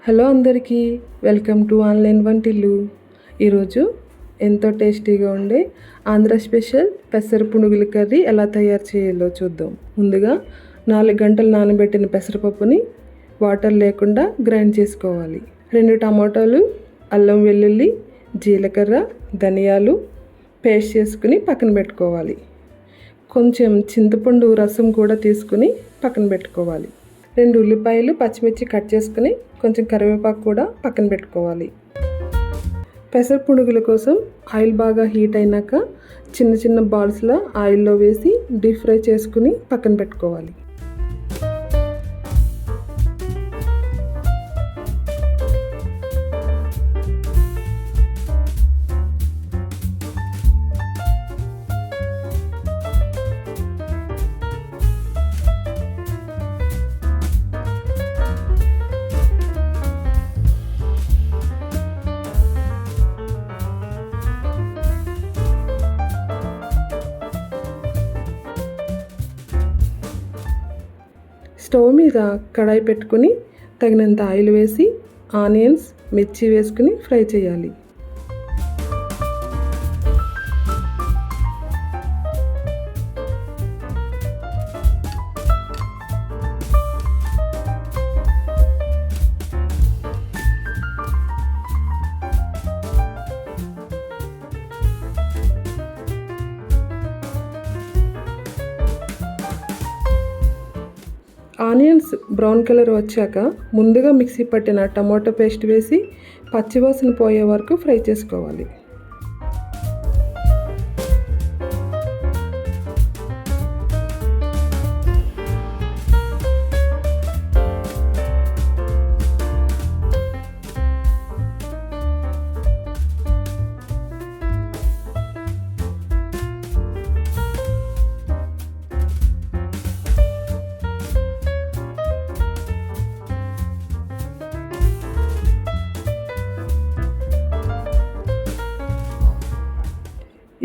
Hello అందరికీ, welcome to online వంటిల్లు. ఈరోజు ఎంతో టేస్టీగా ఉండే ఆంధ్ర స్పెషల్ పెసర పునుగుల కర్రీ ఎలా తయారు చేయాలో చూద్దాం. ముందుగా 4 గంటలు నానబెట్టిన పెసరపప్పుని వాటర్ లేకుండా గ్రైండ్ చేసుకోవాలి. 2 టమాటాలు, అల్లం వెల్లుల్లి, జీలకర్ర, ధనియాలు పేస్ట్ చేసుకుని పక్కన పెట్టుకోవాలి. కొంచెం చింతపండు రసం కూడా తీసుకుని పక్కన పెట్టుకోవాలి. 2 ఉల్లిపాయలు, పచ్చిమిర్చి కట్ చేసుకుని కొంచెం కరివేపాకు కూడా పక్కన పెట్టుకోవాలి. పెసర పునుగుల కోసం ఆయిల్ బాగా హీట్ అయినాక చిన్న చిన్న బాల్స్లో ఆయిల్లో వేసి డీప్ ఫ్రై చేసుకుని పక్కన పెట్టుకోవాలి. స్టవ్ మీద కడాయి పెట్టుకుని తగినంత ఆయిల్ వేసి ఆనియన్స్, మిర్చి వేసుకుని ఫ్రై చేయాలి. ఆనియన్స్ బ్రౌన్ కలర్ వచ్చాక ముందుగా మిక్సీ పట్టిన టమాటో పేస్ట్ వేసి పచ్చివాసన పోయే వరకు ఫ్రై చేసుకోవాలి.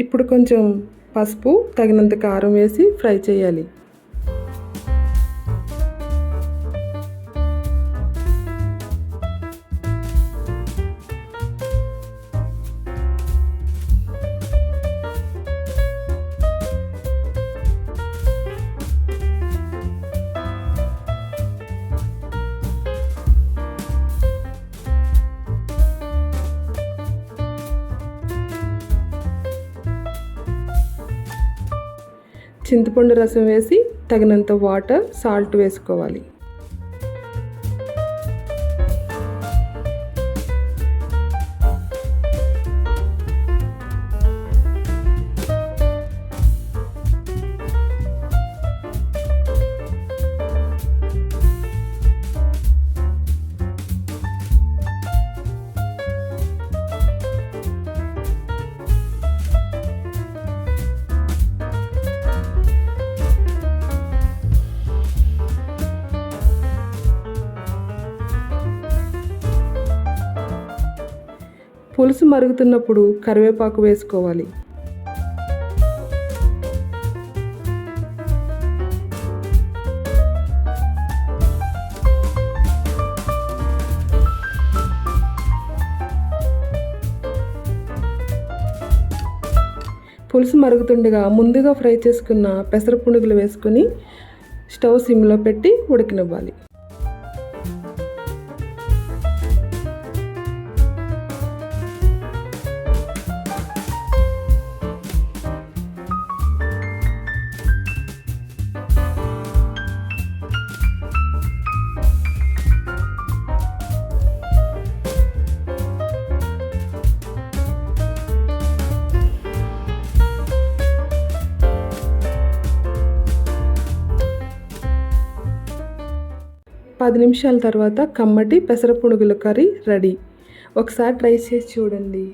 ఇప్పుడు కొంచెం పసుపు, తగినంత కారం వేసి ఫ్రై చేయాలి. చింతపండు రసం వేసి తగినంత వాటర్, సాల్ట్ వేసుకోవాలి. పులుసు మరుగుతున్నప్పుడు కరివేపాకు వేసుకోవాలి. పులుసు మరుగుతుండగా ముందుగా ఫ్రై చేసుకున్న పెసర పునుగులు వేసుకొని స్టవ్ సిమ్లో పెట్టి ఉడకనివ్వాలి. పది నిమిషాల తర్వాత కమ్మటి పెసర పునుగుల కర్రీ రెడీ. ఒకసారి ట్రై చేసి చూడండి.